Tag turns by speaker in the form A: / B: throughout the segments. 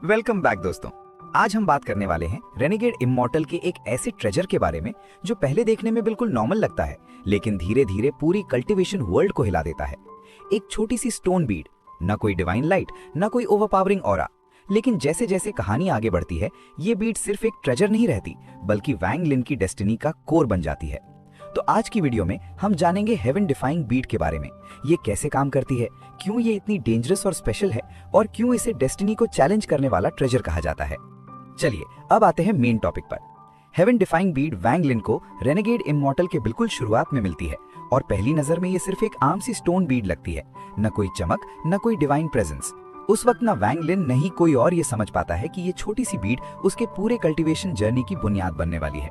A: Welcome back दोस्तों। आज हम बात करने वाले हैं रेनेगेड इमॉर्टल के एक ऐसे ट्रेजर के बारे में जो पहले देखने में बिल्कुल नॉर्मल लगता है, लेकिन धीरे धीरे पूरी कल्टीवेशन वर्ल्ड को हिला देता है। एक छोटी सी स्टोन बीड, न कोई डिवाइन लाइट, न कोई ओवरपावरिंग ऑरा, लेकिन जैसे जैसे कहानी आगे बढ़ती है ये बीड सिर्फ एक ट्रेजर नहीं रहती, बल्कि वैंग लिन की डेस्टिनी का कोर बन जाती है। तो आज की वीडियो में हम जानेंगे हेवन डिफाइंग बीड के बारे में। ये कैसे काम करती है, क्यों ये इतनी डेंजरस और स्पेशल है, और क्यों इसे डेस्टिनी को चैलेंज करने वाला ट्रेजर कहा जाता है। चलिए अब आते हैं मेन टॉपिक पर। हेवन डिफाइंग बीड वैंग लिन को रेनेगेड इमॉर्टल के बिल्कुल शुरुआत में मिलती है, और पहली नजर में ये सिर्फ एक आम सी स्टोन बीड लगती है। न कोई चमक, न कोई डिवाइन प्रेजेंस। उस वक्त ना वैंग लिन नहीं कोई और ये समझ पाता है कि ये छोटी सी बीड उसके पूरे कल्टीवेशन जर्नी की बुनियाद बनने वाली है।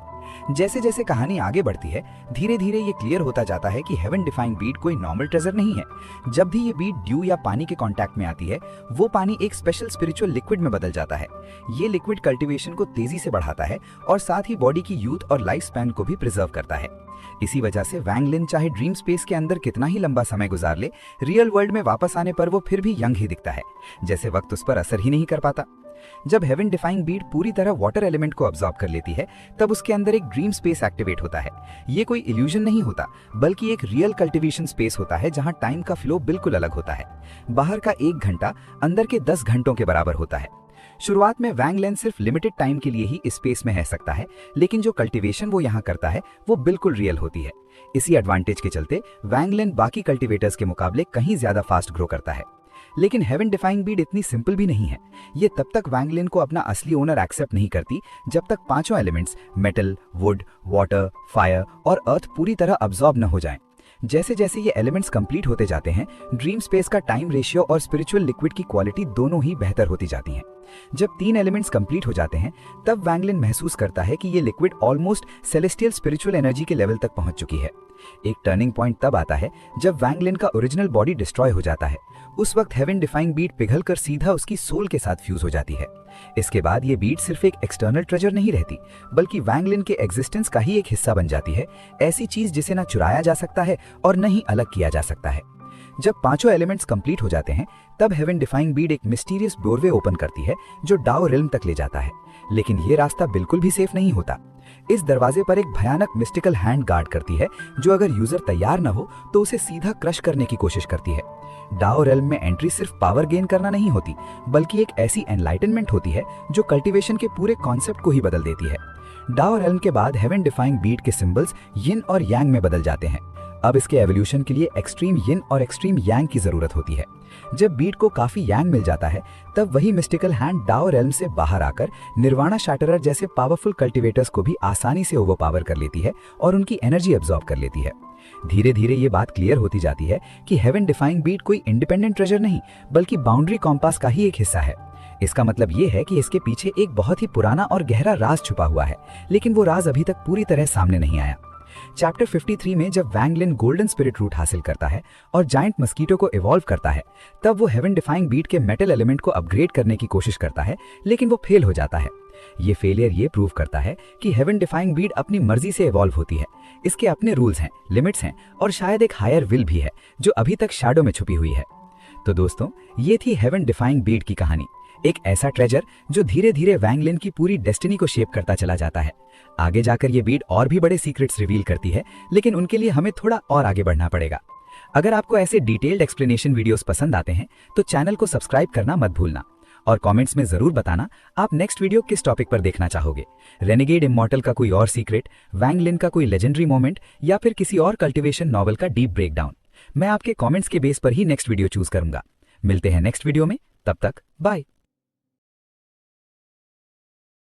A: जैसे जैसे कहानी आगे बढ़ती है धीरे धीरे ये क्लियर होता जाता है कि हेवन डिफाइंग बीड कोई नॉर्मल ट्रेजर नहीं है। जब भी ये बीड ड्यू या पानी के कांटेक्ट में आती है, वो पानी एक स्पेशल स्पिरिचुअल लिक्विड में बदल जाता है। ये लिक्विड कल्टीवेशन को तेजी से बढ़ाता है और साथ ही बॉडी की यूथ और लाइफ स्पैन को भी प्रिजर्व करता है। इसी वजह से वैंग लिन चाहे ड्रीम स्पेस के अंदर कितना ही लंबा समय गुजार ले, रियल वर्ल्ड में वापस आने पर वो फिर भी यंग ही दिखता है, जैसे वक्त उस पर असर ही नहीं कर पाता। जब हेवन डिफाइंग बीड पूरी तरह वाटर एलिमेंट को अब्सॉर्ब कर लेती है, तब उसके अंदर एक ड्रीम स्पेस एक्टिवेट होता है। ये कोई इल्यूजन नहीं होता, बल्कि एक रियल कल्टीवेशन स्पेस होता है जहां टाइम का फ्लो बिल्कुल अलग होता है। बाहर का 1 घंटा अंदर के 10 घंटों के बराबर होता है। शुरुआत में वैंग लिन सिर्फ लिमिटेड टाइम के लिए ही इस स्पेस में रह सकता है, लेकिन जो कल्टीवेशन वो यहाँ करता है वो बिल्कुल रियल होती है। इसी एडवांटेज के चलते वैंग लिन बाकी कल्टीवेटर्स के मुकाबले कहीं ज्यादा फास्ट ग्रो करता है। लेकिन हेवन डिफाइंग बीड इतनी सिंपल भी नहीं है। ये तब तक वैंग लिन को अपना असली ओनर एक्सेप्ट नहीं करती जब तक पांचों elements metal, would, water, fire और अर्थ पूरी तरह अब्सॉर्ब न हो जाएं। जैसे जैसे ये एलिमेंट्स कंप्लीट होते जाते हैं, ड्रीम स्पेस का टाइम रेशियो और स्पिरिचुअल लिक्विड की क्वालिटी दोनों ही बेहतर होती जाती हैं। जब 3 एलिमेंट्स कंप्लीट हो जाते हैं, तब वैंग लिन महसूस करता है कि ये liquid almost celestial spiritual energy के लेवल तक पहुंच चुकी है। एक टर्निंग पॉइंट तब आता है जब वैंग लिन का ओरिजिनल बॉडी डिस्ट्रॉय हो जाता है। उस वक्त हेवन डिफाइंग बीड पिघलकर सीधा उसकी सोल के साथ फ्यूज हो जाती है। इसके बाद ये बीड सिर्फ एक एक्सटर्नल ट्रेजर नहीं रहती, बल्कि वैंग लिन के एग्जिस्टेंस का ही एक हिस्सा बन जाती है। ऐसी चीज जिसे ना चुराया जा सकता है और न ही अलग किया जा सकता है। जब पांचों एलिमेंट्स कंप्लीट हो जाते हैं, तब हेवन डिफाइंग बीड एक मिस्टीरियस डोरवे ओपन करती है जो डाओ रिल्म तक ले जाता है। लेकिन ये रास्ता बिल्कुल भी सेफ नहीं होता। इस दरवाजे पर एक भयानक मिस्टिकल हैंड गार्ड करती है, जो अगर यूजर तैयार न हो तो उसे सीधा क्रश करने की कोशिश करती है। डाओ रिल्म में एंट्री सिर्फ पावर गेन करना नहीं होती, बल्कि एक ऐसी एनलाइटनमेंट होती है जो कल्टीवेशन के पूरे कॉन्सेप्ट को ही बदल देती है। डाओ रिल्म के बाद हेवन डिफाइंग बीड के सिंबल्स यिन और यांग में बदल जाते हैं। अब इसके एवोल्यूशन के लिए एक्सट्रीम यिन और एक्सट्रीम यांग की जरूरत होती है। जब बीड को काफी यांग मिल जाता है, तब वही मिस्टिकल हैंड डाओ रेल्म से बाहर आकर निर्वाणा शैटरर जैसे पावरफुल कल्टीवेटर्स को भी आसानी से ओवरपावर कर लेती है और उनकी एनर्जी अब्सॉर्ब कर लेती है। धीरे धीरे ये बात क्लियर होती जाती है कि हेवन डिफाइंग बीड कोई इंडिपेंडेंट ट्रेजर नहीं, बल्कि बाउंड्री कॉम्पास का ही एक हिस्सा है। इसका मतलब ये है कि इसके पीछे एक बहुत ही पुराना और गहरा राज छुपा हुआ है, लेकिन वो राज अभी तक पूरी तरह सामने नहीं आया। चैप्टर 53 में जब वैंग लिन गोल्डन स्पिरिट रूट हासिल करता है और जायंट मस्कीटो को इवॉल्व करता है, तब वो हेवन डिफाइंग बीड के मेटल एलिमेंट को अपग्रेड करने की कोशिश करता है, लेकिन वो फेल हो जाता है। ये फेलियर ये प्रूव करता है कि हेवन डिफाइंग बीड अपनी मर्जी से इवॉल्व होती है। इसके अपने रूल्स हैं, लिमिट्स हैं और शायद एक हायर विल भी है जो अभी तक शैडो में छुपी हुई है। तो दोस्तों, ये थी हेवन डिफाइंग बीड की कहानी। एक ऐसा ट्रेजर जो धीरे धीरे वैंग लिन की पूरी डेस्टिनी को शेप करता चला जाता है। आगे जाकर ये बीड और भी बड़े सीक्रेट्स रिवील करती है, लेकिन उनके लिए हमें थोड़ा और आगे बढ़ना पड़ेगा। अगर आपको ऐसे डिटेल्ड एक्सप्लेनेशन वीडियोस पसंद आते हैं तो चैनल को सब्सक्राइब करना मत भूलना, और कमेंट्स में जरूर बताना आप नेक्स्ट वीडियो किस टॉपिक पर देखना चाहोगे। रेनेगेड इमॉर्टल का कोई और सीक्रेट, वैंग लिन का कोई लेजेंडरी मोमेंट, या फिर किसी और कल्टीवेशन नॉवल का डीप ब्रेकडाउन। मैं आपके कमेंट्स के बेस पर ही नेक्स्ट वीडियो चूज करूंगा। मिलते हैं नेक्स्ट वीडियो में, तब तक बाय।